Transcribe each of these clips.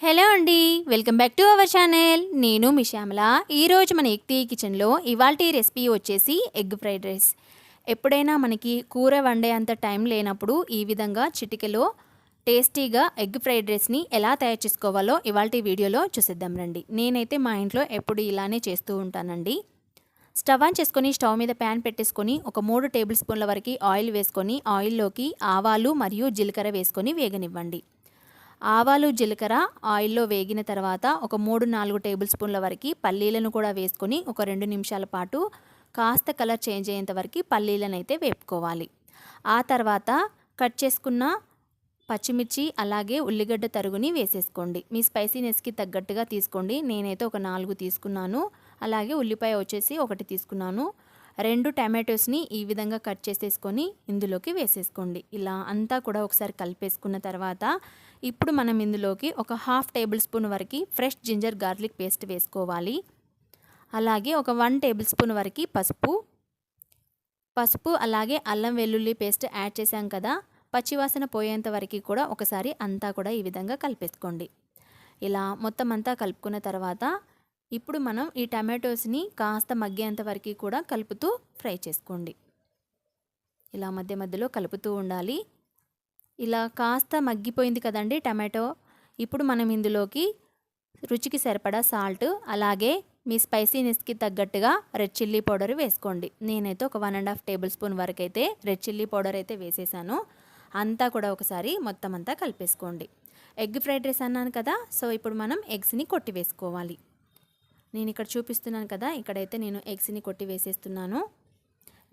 Hello అండి, welcome back to our channel. నేను మీ శ్యామల. ఈరోజు మన ఎగ్ కిచెన్లో ఇవాల్టి రెసిపీ వచ్చేసి ఎగ్ ఫ్రైడ్ రైస్. ఎప్పుడైనా మనకి కూర వండే అంత టైం లేనప్పుడు ఈ విధంగా చిటికెలో టేస్టీగా ఎగ్ ఫ్రైడ్ రైస్ని ఎలా తయారు చేసుకోవాలో ఇవాల్టి వీడియోలో చూసేద్దాం రండి. నేనైతే మా ఇంట్లో ఎప్పుడు ఇలానే చేస్తూ ఉంటానండి. స్టవ్ ఆన్ చేసుకొని స్టవ్ మీద ప్యాన్ పెట్టేసుకొని ఒక 3 టేబుల్ స్పూన్ల వరకు ఆయిల్ వేసుకొని ఆయిల్లోకి ఆవాలు మరియు జీలకర్ర వేసుకొని వేగనివ్వండి. ఆవాలు జీలకర్ర ఆయిల్లో వేగిన తర్వాత ఒక 3-4 టేబుల్ స్పూన్ల వరకు పల్లీలను కూడా వేసుకొని ఒక 2 నిమిషాల పాటు కాస్త కలర్ చేంజ్ అయ్యేంత వరకు పల్లీలను అయితే వేపుకోవాలి. ఆ తర్వాత కట్ చేసుకున్న పచ్చిమిర్చి అలాగే ఉల్లిగడ్డ తరుగుని వేసేసుకోండి. మీ స్పైసీనెస్కి తగ్గట్టుగా తీసుకోండి. నేనైతే ఒక 4 తీసుకున్నాను. అలాగే ఉల్లిపాయ వచ్చేసి 1 తీసుకున్నాను. 2 టమాటోస్ని ఈ విధంగా కట్ చేసేసుకొని ఇందులోకి వేసేసుకోండి. ఇలా అంతా కూడా ఒకసారి కలిపేసుకున్న తర్వాత ఇప్పుడు మనం ఇందులోకి ఒక 1/2 టేబుల్ స్పూన్ వరకు ఫ్రెష్ జింజర్ గార్లిక్ పేస్ట్ వేసుకోవాలి. అలాగే ఒక 1 టేబుల్ స్పూన్ వరకు పసుపు అలాగే అల్లం వెల్లుల్లి పేస్ట్ యాడ్ చేసాం కదా, పచ్చివాసన పోయేంత వరకు కూడా ఒకసారి అంతా కూడా ఈ విధంగా కలిపేసుకోండి. ఇలా మొత్తం అంతా కలుపుకున్న తర్వాత ఇప్పుడు మనం ఈ టమాటోస్ని కాస్త మగ్గేంత వరకు కూడా కలుపుతూ ఫ్రై చేసుకోండి. ఇలా మధ్య మధ్యలో కలుపుతూ ఉండాలి. ఇలా కాస్త మగ్గిపోయింది కదండి టమాటో. ఇప్పుడు మనం ఇందులోకి రుచికి సరిపడా సాల్ట్ అలాగే మీ స్పైసీనెస్కి తగ్గట్టుగా రెడ్ చిల్లీ పౌడర్ వేసుకోండి. నేనైతే ఒక 1.5 టేబుల్ స్పూన్ వరకు అయితే రెడ్ చిల్లీ పౌడర్ అయితే వేసేసాను. అంతా కూడా ఒకసారి మొత్తం అంతా కలిపేసుకోండి. ఎగ్ ఫ్రైడ్ రైస్ అన్నాను కదా, సో ఇప్పుడు మనం ఎగ్స్ని కొట్టి వేసుకోవాలి. నేను ఇక్కడ చూపిస్తున్నాను కదా, ఇక్కడైతే నేను ఎగ్స్ని కొట్టి వేసేస్తున్నాను.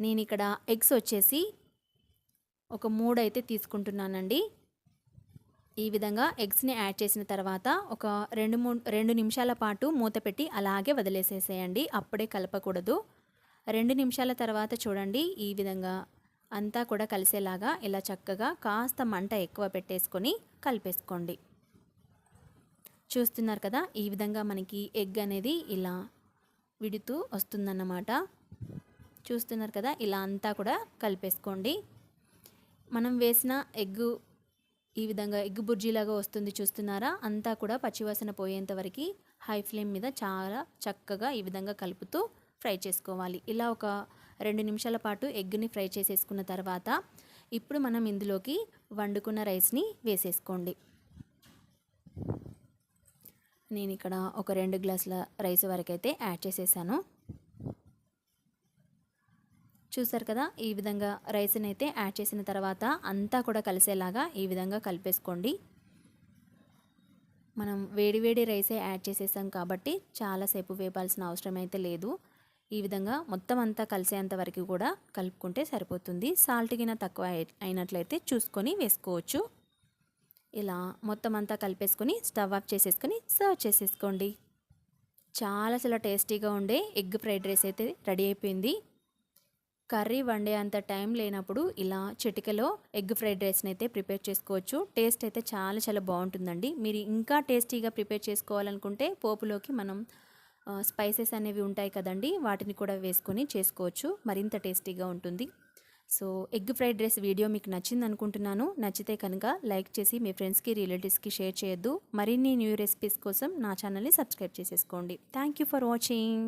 నేను ఇక్కడ ఎగ్స్ వచ్చేసి ఒక 3 అయితే తీసుకుంటున్నానండి. ఈ విధంగా ఎగ్స్ని యాడ్ చేసిన తర్వాత ఒక 2 నిమిషాల పాటు మూత పెట్టి అలాగే వదిలేసేసేయండి. అప్పుడే కలపకూడదు. 2 నిమిషాల తర్వాత చూడండి, ఈ విధంగా అంతా కూడా కలిసేలాగా ఇలా చక్కగా కాస్త మంట ఎక్కువ పెట్టేసుకొని కలిపేసుకోండి. చూస్తున్నారు కదా, ఈ విధంగా మనకి ఎగ్ అనేది ఇలా విడుతూ వస్తుందన్నమాట. చూస్తున్నారు కదా, ఇలా అంతా కూడా కలిపేసుకోండి. మనం వేసిన ఎగ్గు ఈ విధంగా ఎగ్ బుర్జీలాగా వస్తుంది, చూస్తున్నారా? అంతా కూడా పచ్చివాసన పోయేంత వరకు హై ఫ్లేమ్ మీద చాలా చక్కగా ఈ విధంగా కలుపుతూ ఫ్రై చేసుకోవాలి. ఇలా ఒక 2 నిమిషాల పాటు ఎగ్ని ఫ్రై చేసేసుకున్న తర్వాత ఇప్పుడు మనం ఇందులోకి వండుకున్న రైస్ని వేసేసుకోండి. నేను ఇక్కడ ఒక 2 గ్లాసుల రైస్ వరకు అయితే యాడ్ చేసేసాను. చూసారు కదా, ఈ విధంగా రైస్ని అయితే యాడ్ చేసిన తర్వాత అంతా కూడా కలిసేలాగా ఈ విధంగా కలిపేసుకోండి. మనం వేడి రైసే యాడ్ చేసేసాం కాబట్టి చాలాసేపు వేపాల్సిన అవసరం అయితే లేదు. ఈ విధంగా మొత్తం అంతా కలిసేంత వరకు కూడా కలుపుకుంటే సరిపోతుంది. సాల్ట్ గిన తక్కువ అయినట్లయితే చూసుకొని వేసుకోవచ్చు. ఇలా మొత్తం అంతా కలిపేసుకొని స్టవ్ ఆఫ్ చేసేసుకొని సర్వ్ చేసేసుకోండి. చాలా టేస్టీగా ఉండే ఎగ్ ఫ్రైడ్ రైస్ అయితే రెడీ అయిపోయింది. కర్రీ వండే అంత టైం లేనప్పుడు ఇలా చిటికెలో ఎగ్ ఫ్రైడ్ రైస్ని అయితే ప్రిపేర్ చేసుకోవచ్చు. టేస్ట్ అయితే చాలా బాగుంటుందండి. మీరు ఇంకా టేస్టీగా ప్రిపేర్ చేసుకోవాలనుకుంటే పోపులోకి మనం స్పైసెస్ అనేవి ఉంటాయి కదండి, వాటిని కూడా వేసుకొని చేసుకోవచ్చు. మరింత టేస్టీగా ఉంటుంది. So egg fried rice video మీకు నచ్చింది అనుకుంటున్నాను. నచ్చితే కనుక లైక్ చేసి మీ ఫ్రెండ్స్కి రిలేటివ్స్కి షేర్ చేయొద్దు. మరిన్ని న్యూ రెసిపీస్ కోసం నా ఛానల్ని సబ్స్క్రైబ్ చేసేసుకోండి. Thank you for watching.